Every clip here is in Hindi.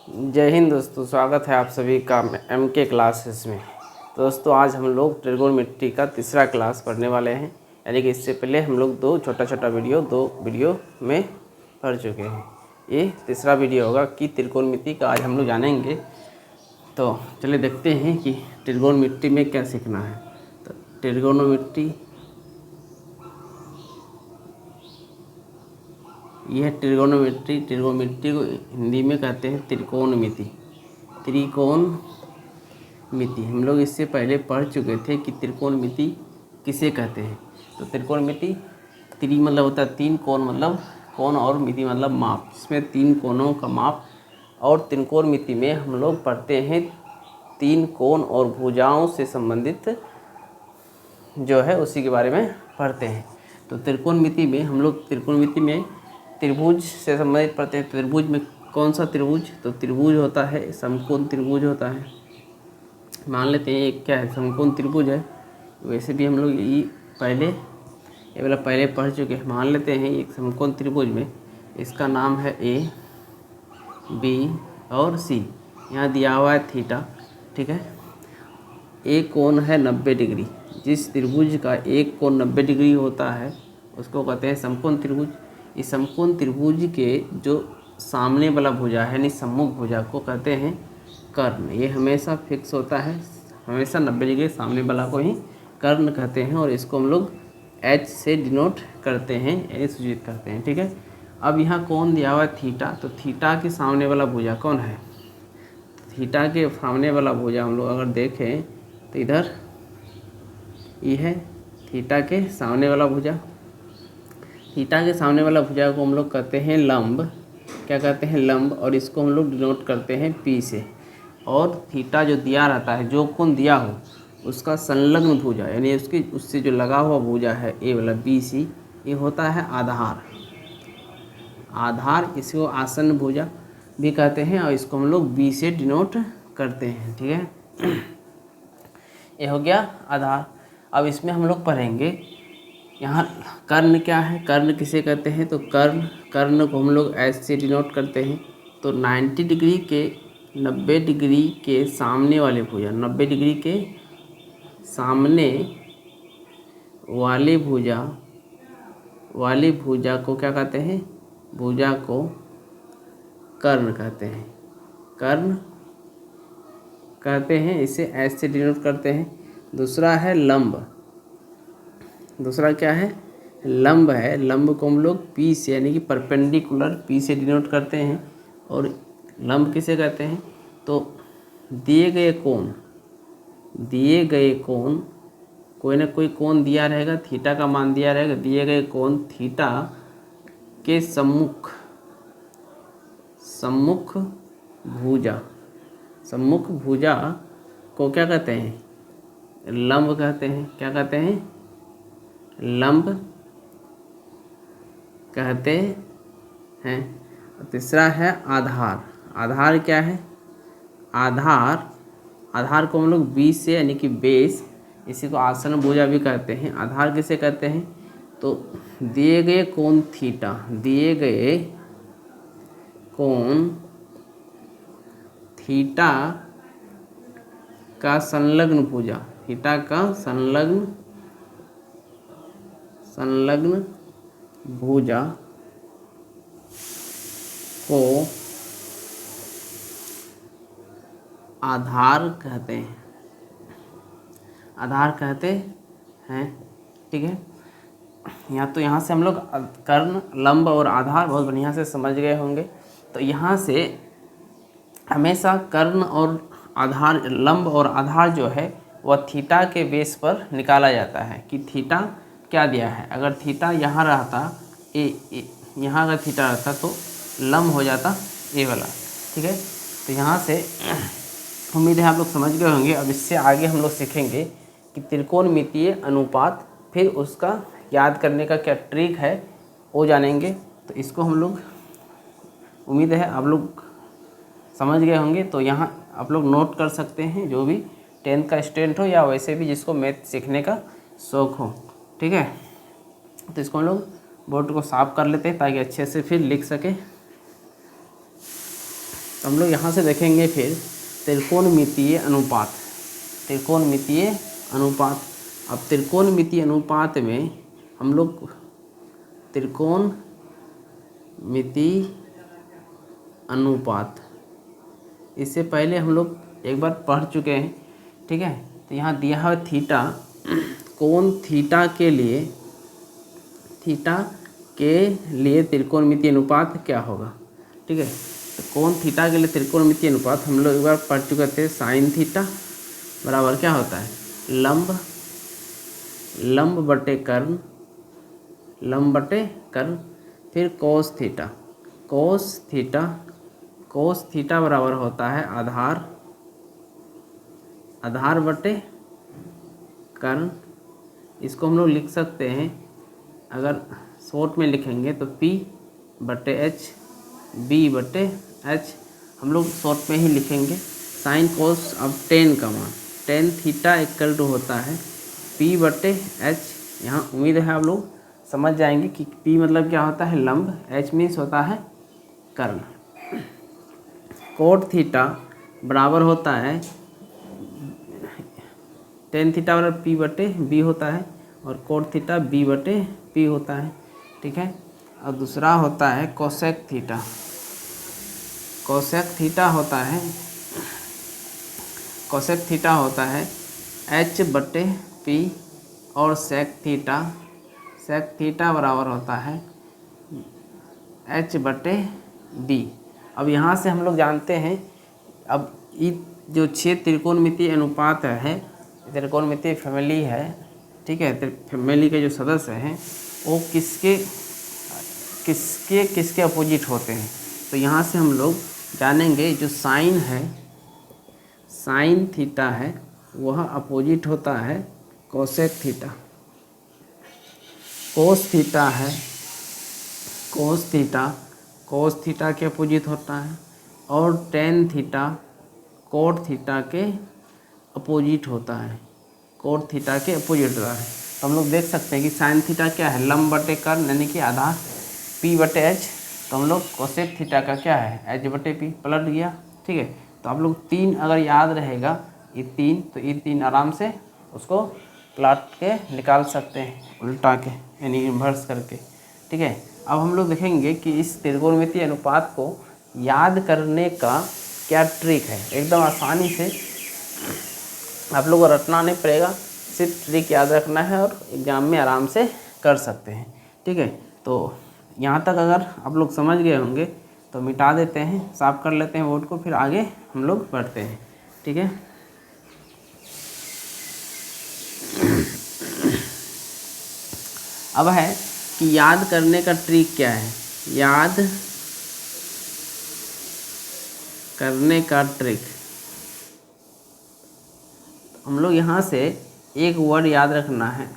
जय हिंद दोस्तों, स्वागत है आप सभी का MK क्लासेस में। तो दोस्तों आज हम लोग ट्रिगोनोमेट्री का तीसरा क्लास पढ़ने वाले हैं। यानी कि इससे पहले हम लोग दो वीडियो में पढ़ चुके हैं। ये तीसरा वीडियो होगा कि त्रिकोणमिति का आज हम लोग जानेंगे। तो चलिए देखते हैं कि ट्रिगोनोमेट्री में क्या सीखना है। तो ट्रिगोनोमेट्री यह ट्रिगोनोमेट्री को हिंदी में कहते हैं त्रिकोणमिति। हम लोग इससे पहले पढ़ चुके थे कि त्रिकोणमिति किसे कहते हैं। तो त्रिकोणमिति त्रि मतलब होता है तीन, कोण मतलब कोण और मिति मतलब माप, जिसमें तीन कोणों का माप। और त्रिकोणमिति में हम लोग पढ़ते हैं तीन कोण और भुजाओं से संबंधित जो है उसी के बारे में पढ़ते हैं। तो त्रिकोणमिति में हम लोग त्रिभुज से संबंधित पढ़ते हैं। त्रिभुज में कौन सा त्रिभुज? तो त्रिभुज होता है समकोण त्रिभुज होता है। मान लेते हैं एक क्या है, समकोण त्रिभुज है। वैसे भी हम लोग ये वाला पहले पढ़ चुके हैं। मान लेते हैं एक समकोण त्रिभुज में इसका नाम है A, B और C। यहाँ दिया हुआ है थीटा, ठीक है। एक कोण है 90 डिग्री। जिस त्रिभुज का एक कोण 90 डिग्री होता है उसको कहते हैं समकोण त्रिभुज। इस समकोण त्रिभुज के जो सामने वाला भुजा है यानी सम्मुख भुजा को कहते हैं कर्ण। ये हमेशा फिक्स होता है, हमेशा 90 डिग्री सामने वाला को ही कर्ण कहते हैं। और इसको हम लोग H से डिनोट करते हैं यानी सूचित करते हैं, ठीक है। अब यहाँ कोण दिया हुआ है थीटा। तो थीटा के सामने वाला भुजा कौन है? थीटा के सामने वाला भुजा हम लोग अगर देखें तो इधर ये है थीटा के सामने वाला भुजा। थीटा के सामने वाला भुजा को हम लोग कहते हैं लंब। क्या कहते हैं? लंब। और इसको हम लोग डिनोट करते हैं P से। और थीटा जो दिया रहता है, जो कोण दिया हो उसका संलग्न भुजा यानी उससे जो लगा हुआ भुजा है A वाला BC, ये होता है आधार। इसको आसन्न भुजा भी कहते हैं और इसको हम लोग B से डिनोट करते हैं, ठीक है। ये हो गया आधार। अब इसमें हम लोग पढ़ेंगे यहाँ कर्ण क्या है, कर्ण किसे कहते हैं? तो कर्ण को हम लोग H से डिनोट करते हैं। तो 90 डिग्री के सामने वाले भुजा, 90 डिग्री के सामने वाली भुजा को क्या कहते हैं? भुजा को कर्ण कहते हैं। कर्ण कहते हैं, इसे H से डिनोट करते हैं। दूसरा है लंब। दूसरा क्या है? लंब है। लंब को हम लोग P से यानी कि परपेंडिकुलर P से डिनोट करते हैं। और लंब किसे कहते हैं? तो दिए गए कोण कोई ना कोई कोण दिया रहेगा, थीटा का मान दिया रहेगा। दिए गए कोण थीटा के सम्मुख भुजा को क्या कहते हैं? लंब कहते हैं। क्या कहते हैं? लंब कहते हैं। तीसरा है आधार। आधार क्या है? आधार को हम लोग B से यानी कि बेस, इसी को आसन्न भुजा भी कहते हैं। आधार किसे कहते हैं? तो दिए गए कोण थीटा का संलग्न भुजा, थीटा का संलग्न भुजा को आधार कहते हैं, ठीक है। यहाँ से हम लोग कर्ण, लंब और आधार बहुत बढ़िया से समझ गए होंगे। तो यहाँ से हमेशा कर्ण और आधार, लंब और आधार जो है वह थीटा के बेस पर निकाला जाता है कि थीटा क्या दिया है। अगर थीटा यहाँ रहता यहाँ अगर थीटा रहता तो लंब हो जाता A वाला, ठीक है। तो यहाँ से उम्मीद है आप लोग समझ गए होंगे। अब इससे आगे हम लोग सीखेंगे कि त्रिकोणमितीय अनुपात, फिर उसका याद करने का क्या ट्रिक है वो जानेंगे। तो इसको हम लोग, उम्मीद है आप लोग समझ गए होंगे। तो यहाँ आप लोग नोट कर सकते हैं, जो भी 10th का स्टूडेंट हो या वैसे भी जिसको मैथ सीखने का शौक़ हो, ठीक है। तो इसको हम लोग बोर्ड को साफ कर लेते हैं ताकि अच्छे से फिर लिख सके। तो हम लोग यहाँ से देखेंगे फिर त्रिकोणमितीय अनुपात। त्रिकोणमितीय अनुपात। अब त्रिकोणमितीय अनुपात में हम लोग त्रिकोणमितीय अनुपात, इससे पहले हम लोग एक बार पढ़ चुके हैं, ठीक है। तो यहाँ दिया है थीटा, कोण थीटा के लिए त्रिकोणमितीय अनुपात क्या होगा, ठीक है। तो कोण थीटा के लिए त्रिकोणमितीय अनुपात हम लोग एक बार पढ़ चुके थे। साइन थीटा बराबर क्या होता है, लंब बटे कर्ण, फिर कोस थीटा बराबर होता है आधार बटे कर्ण। इसको हम लोग लिख सकते हैं, अगर शॉर्ट में लिखेंगे तो P बटे H, B बटे H, हम लोग शॉर्ट में ही लिखेंगे। साइन कोस, अब टेन का मान, टेन थीटा इक्वल टू होता है P बटे H। यहाँ उम्मीद है आप लोग समझ जाएंगे कि P मतलब क्या होता है, लंब, H मीन्स होता है कर्ण। कोट थीटा बराबर होता है टेन थीटा बराबर P बटे B होता है, और कोट थीटा B बटे P होता है, ठीक है। और दूसरा होता है कोसेक थीटा। कोसेक थीटा होता है H बटे P, और सेक थीटा बराबर होता है H बटे B। अब यहाँ से हम लोग जानते हैं, अब ये जो 6 त्रिकोणमितीय अनुपात है, त्रिकोणमितीय फैमिली है, ठीक है। फैमिली के जो सदस्य हैं वो किसके अपोजिट होते हैं। तो यहाँ से हम लोग जानेंगे, जो साइन थीटा है वह अपोजिट होता है कोसेक थीटा। कोस थीटा के अपोजिट होता है, और टेन थीटा कोट थीटा के अपोजिट होता है, तो हम लोग देख सकते हैं कि साइन थीटा क्या है, लंब बटे कर्ण यानी कि आधार, P बटे H। तो हम लोग कोसेक थीटा का क्या है, H बटे P, पलट गया, ठीक है। तो आप लोग 3 अगर याद रहेगा, ये 3, तो ये 3 आराम से उसको प्लाट के निकाल सकते हैं, उल्टा के यानी इन्वर्स करके, ठीक है। अब हम लोग देखेंगे कि इस त्रिकोणमितीय अनुपात को याद करने का क्या ट्रिक है। एकदम आसानी से आप लोगों को रटना नहीं पड़ेगा, सिर्फ ट्रिक याद रखना है और एग्जाम में आराम से कर सकते हैं, ठीक है। तो यहाँ तक अगर आप लोग समझ गए होंगे तो मिटा देते हैं, साफ कर लेते हैं बोर्ड को, फिर आगे हम लोग बढ़ते हैं, ठीक है। अब है कि याद करने का ट्रिक क्या है, याद करने का ट्रिक। हम लोग यहाँ से एक वर्ड याद रखना है,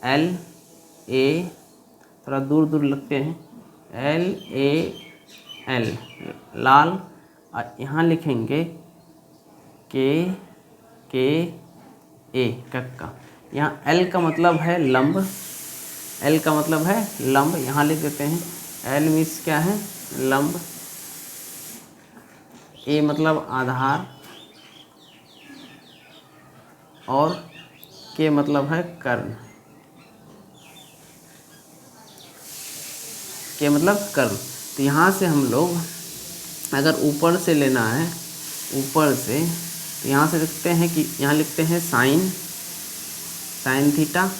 LA, थोड़ा दूर दूर लगते हैं, LAL, लाल, और यहाँ लिखेंगे KA, कक्का। यहाँ L का मतलब है लंब, यहाँ लिख देते हैं। L मीन्स क्या है, लंब, A मतलब आधार, और K मतलब है कर्ण, तो यहाँ से हम लोग अगर ऊपर से लेना है, तो यहाँ से लिखते हैं कि यहाँ लिखते हैं sine theta,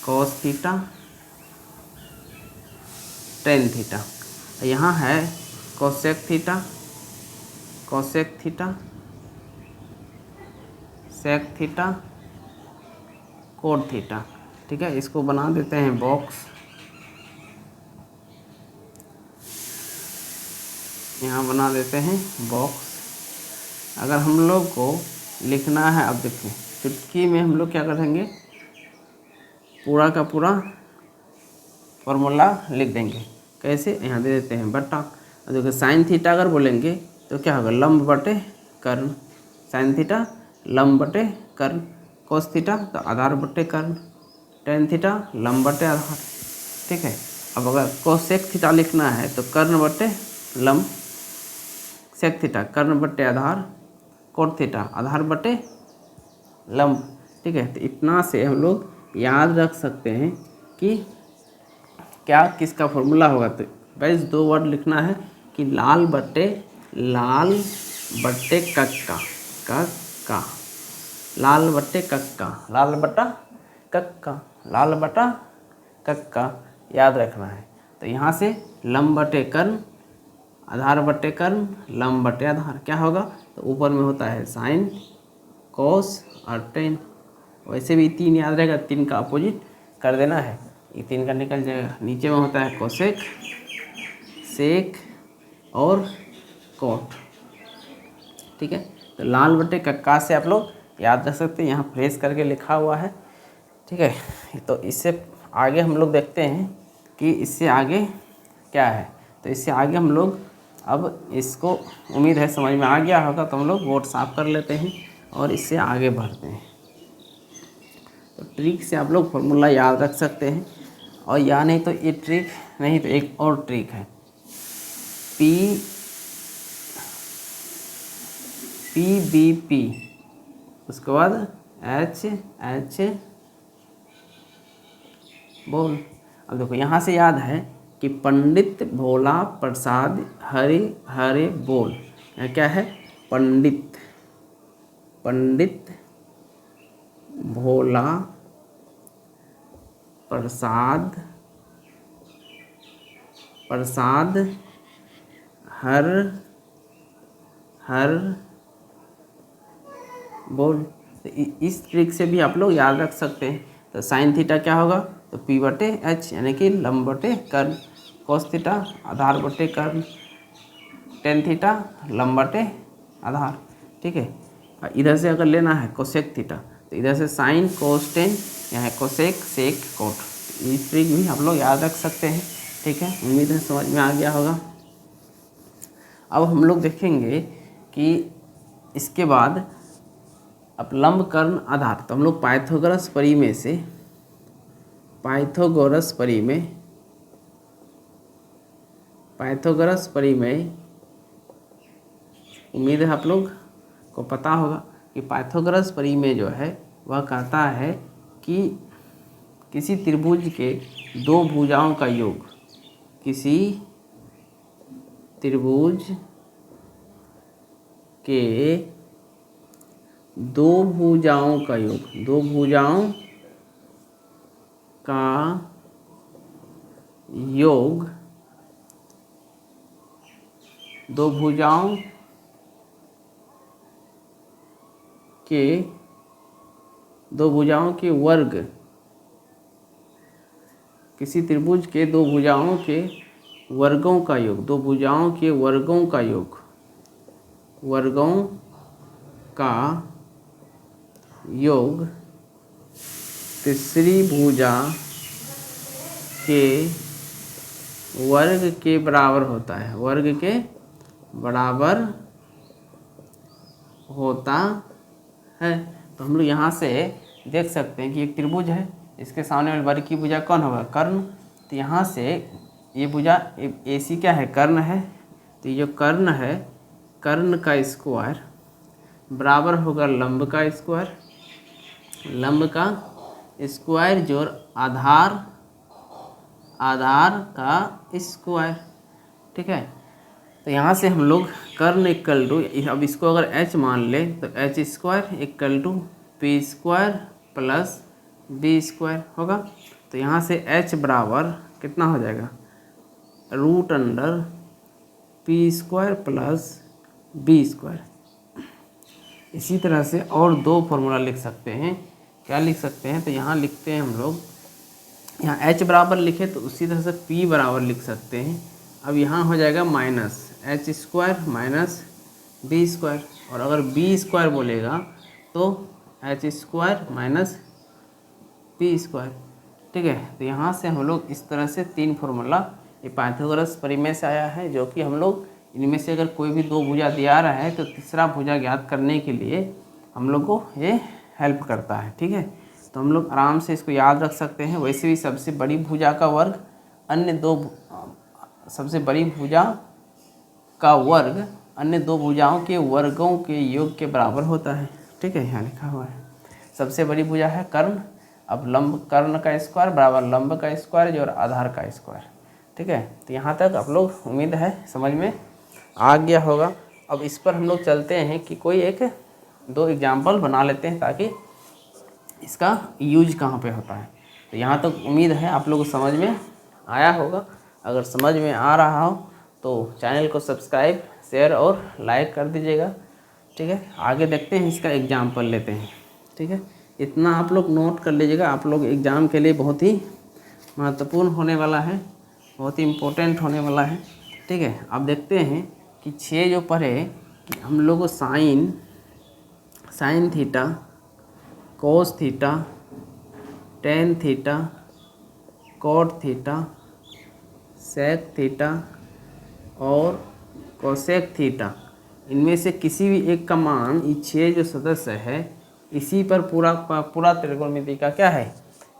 cos theta, tan theta. यहाँ है cosec theta, sec theta, cot theta, ठीक है। इसको बना देते हैं बॉक्स, यहाँ बना देते हैं बॉक्स। अगर हम लोग को लिखना है, अब देखिए चुटकी में हम लोग क्या करेंगे, पूरा का पूरा फॉर्मूला लिख देंगे। कैसे, यहाँ दे देते हैं बटा। देखिए साइन थीटा अगर बोलेंगे तो क्या होगा, लंब बटे कर्ण, साइन थीटा लंब बटे कर्ण, कोस थीटा तो आधार बटे कर्ण, टेन थीटा लंब बटे आधार, ठीक है। अब अगर कोसेक थीटा लिखना है तो कर्ण बटे लंब, सेक थीटा, कर्ण बटे आधार कोट थीटा, आधार बटे लंब। ठीक है, तो इतना से हम लोग याद रख सकते हैं कि क्या किसका फॉर्मूला होगा। तो बस 2 वर्ड लिखना है कि लाल बटे कक्का, कक्का, लाल बटे कक्का, लाल बटा कक्का, लाल बटा कक्का, याद रखना है। तो यहाँ से लंब बटे कर्ण, आधार बटे कर्ण, लंब बटे आधार क्या होगा, तो ऊपर में होता है साइन, कॉस और टेन। वैसे भी 3 याद रहेगा, 3 का अपोजिट कर देना है, ये 3 का निकल जाएगा। नीचे में होता है कोसेक, सेक और कोट। ठीक है, तो लाल बटे कक्का से आप लोग याद रख सकते हैं, यहाँ फ्रेश करके लिखा हुआ है। ठीक है, तो इससे आगे हम लोग देखते हैं कि इससे आगे क्या है। तो इससे आगे हम लोग अब इसको, उम्मीद है समझ में आ गया होगा, तो हम लोग बोर्ड साफ कर लेते हैं और इससे आगे बढ़ते हैं। तो ट्रिक से आप लोग फॉर्मूला याद रख सकते हैं, और या नहीं तो ये ट्रिक नहीं तो एक और ट्रिक है, PBP, उसके बाद H बोल। अब देखो यहाँ से याद है कि पंडित भोला प्रसाद हरे हरे बोल। यहाँ क्या है, पंडित भोला प्रसाद हर बोल। तो इस ट्रिक से भी आप लोग याद रख सकते हैं। तो साइन थीटा क्या होगा, तो P बटे H यानी कि लंब बटे कर्ण, कोस थीटा आधार बटे कर्ण, टेन थीटा लंब बटे आधार। ठीक है, इधर से अगर लेना है कोसेक थीटा, तो इधर से साइन कोस टेन, यहाँ है कोसेक सेक कोट। इस ट्रिक भी आप लोग याद रख सकते हैं। ठीक है, उम्मीद है समझ में आ गया होगा। अब हम लोग देखेंगे कि इसके बाद अब लंब कर्ण आधार, तो हम लोग पाइथागोरस परिमेय उम्मीद है आप लोग को पता होगा कि पाइथागोरस परिमेय जो है वह कहता है कि किसी त्रिभुज के 2 भुजाओं का योग, किसी त्रिभुज के 2 भुजाओं का योग, 2 भुजाओं का योग, 2 भुजाओं के वर्ग, किसी त्रिभुज के 2 भुजाओं के वर्गों का योग, 2 भुजाओं के वर्गों का योग, वर्गों का योग तीसरी भुजा के वर्ग के बराबर होता है, वर्ग के बराबर होता है। तो हम लोग यहाँ से देख सकते हैं कि एक त्रिभुज है, इसके सामने वाले वर्ग की भुजा कौन होगा, कर्ण। तो यहाँ से ये भुजा AC क्या है, कर्ण है। तो ये जो कर्ण है, कर्ण का स्क्वायर बराबर होगा लंब का स्क्वायर, लंब का स्क्वायर जोड़ आधार का स्क्वायर। ठीक है, तो यहाँ से हम लोग कर्ण इक्वल टू, अब इसको अगर H मान ले तो H square equal to P square plus B square होगा। तो यहाँ से H बराबर कितना हो जाएगा, root under P square plus B square. इसी तरह से और 2 फॉर्मूला लिख सकते हैं। क्या लिख सकते हैं, तो यहाँ लिखते हैं हम लोग, यहाँ H बराबर लिखे तो उसी तरह से P बराबर लिख सकते हैं। अब यहाँ हो जाएगा minus H square minus B square, और अगर B स्क्वायर बोलेगा तो H square minus P square. ठीक है, तो यहाँ से हम लोग इस तरह से 3 फॉर्मूला ये पाइथागोरस परिमेय से आया है, जो कि हम लोग इनमें से अगर कोई भी 2 भुजा दिया रहा है तो तीसरा भुजा ज्ञात करने के लिए हम लोग को ये हेल्प करता है। ठीक है, तो हम लोग आराम से इसको याद रख सकते हैं। वैसे भी सबसे बड़ी भुजा का वर्ग अन्य 2 सबसे बड़ी भुजा का वर्ग अन्य दो भुजाओं के वर्गों के योग के बराबर होता है। ठीक है, यहाँ लिखा हुआ है। सबसे बड़ी भुजा है कर्ण, अब लंब कर्ण का स्क्वायर बराबर लंब का स्क्वायर जो और आधार का स्क्वायर। ठीक है, तो यहाँ तक आप लोग उम्मीद है समझ में आ गया होगा। अब इस पर हम लोग चलते हैं कि कोई एक दो एग्जाम्पल बना लेते हैं ताकि इसका यूज कहाँ पे होता है। तो यहाँ तक उम्मीद है आप लोगों को समझ में आया होगा। अगर समझ में आ रहा हो तो चैनल को सब्सक्राइब, शेयर और लाइक कर दीजिएगा। ठीक है, आगे देखते हैं, इसका एग्जाम्पल लेते हैं। ठीक है, इतना आप लोग नोट कर लीजिएगा, आप लोग एग्ज़ाम के लिए बहुत ही महत्वपूर्ण होने वाला है, बहुत ही इम्पोर्टेंट होने वाला है। ठीक है, अब देखते हैं कि 6 जो पढ़े कि हम लोग को sine theta, cos theta, tan theta, cot theta, sec theta और कोसेक थीटा, इनमें से किसी भी एक का मान, ये 6 जो सदस्य है इसी पर पूरा त्रिकोणमिति का क्या है,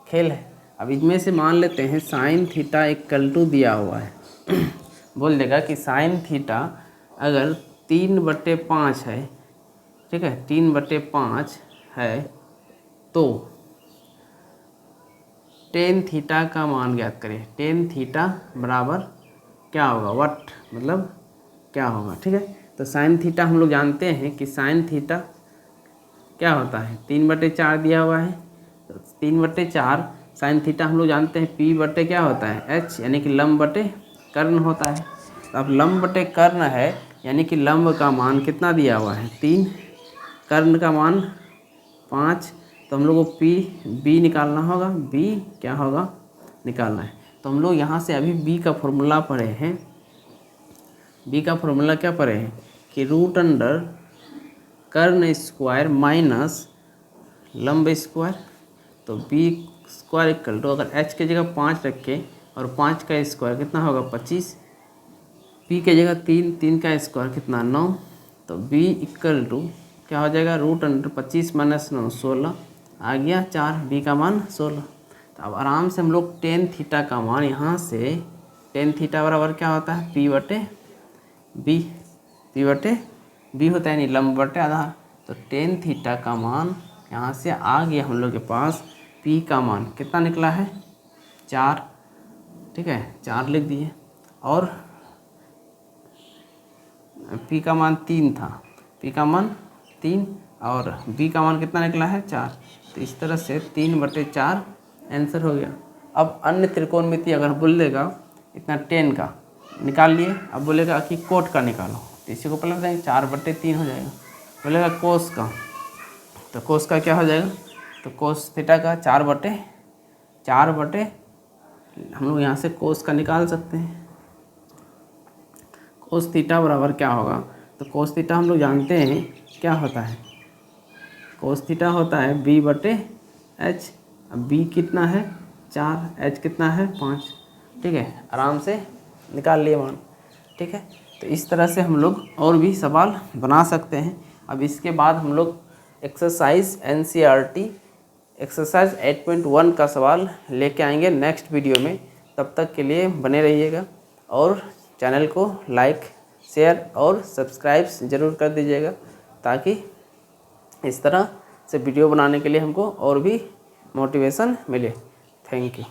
खेल है। अब इनमें से मान लेते हैं साइन थीटा इक्वल टू दिया हुआ है बोल देगा कि साइन थीटा अगर 3/5 है, ठीक है, 3/5 है तो टेन थीटा का मान ज्ञात करें। टेन थीटा बराबर क्या होगा, वट मतलब क्या होगा। ठीक है, तो साइन थीटा हम लोग जानते हैं कि साइन थीटा क्या होता है, 3/4 दिया हुआ है, तो 3/4 साइन थीटा हम लोग जानते हैं पी बटे क्या होता है, एच, यानी कि लंब बटे कर्ण होता है। तो अब लंब बटे कर्ण है यानी कि लंब का मान कितना दिया हुआ है 3, कर्ण का मान 5, तो हम लोग को बी निकालना होगा, बी क्या होगा निकालना है। तो हम लोग यहाँ से अभी बी का फॉर्मूला पढ़े हैं, बी का फॉर्मूला क्या पढ़े हैं कि रूट अंडर कर्ण स्क्वायर माइनस लंब स्क्वायर, तो बी स्क्वायर इक्वल टू, अगर एच की जगह 5 रखें और 5 का स्क्वायर कितना होगा 25, पी की जगह 3 का स्क्वायर कितना 9, तो बी इक्वल टू क्या हो जाएगा रूट अंडर 25 माइनस 9 16 आ गया 4, बी का मान 16। तो अब आराम से हम लोग टेन थीटा का मान यहाँ से, टेन थीटा बराबर क्या होता है पी बटे बी, पी बटे बी होता है यानी लंब बटे आधार। तो टेन थीटा का मान यहाँ से आ गया हम लोग के पास, पी का मान कितना निकला है 4। ठीक है, 4 लिख दिए और पी का मान 3 था, पी का मान 3 और बी का मान कितना निकला है 4। तो इस तरह से 3/4 आंसर हो गया। अब अन्य त्रिकोणमिति अगर बोलेगा इतना 10 का निकाल लिए, अब बोलेगा कि कोट का निकालो, तो इसी को पलट देंगे 4/3 हो जाएगा। बोलेगा कोस का, तो कोस का क्या हो जाएगा, तो कोस थीटा का 4/4 हम लोग यहाँ से कोस का निकाल सकते हैं। कोस थीटा बराबर क्या होगा, तो कोस थीटा हम लोग जानते हैं क्या होता है, कोस थीटा होता है बी बटे एच। अब बी कितना है 4, एच कितना है 5। ठीक है, आराम से निकाल लिए मान। ठीक है, तो इस तरह से हम लोग और भी सवाल बना सकते हैं। अब इसके बाद हम लोग एक्सरसाइज NCERT एक्सरसाइज 8.1 का सवाल लेके आएंगे नेक्स्ट वीडियो में। तब तक के लिए बने रहिएगा और चैनल को लाइक, शेयर और सब्सक्राइब ज़रूर कर दीजिएगा ताकि इस तरह से वीडियो बनाने के लिए हमको और भी मोटिवेशन मिले। Thank you.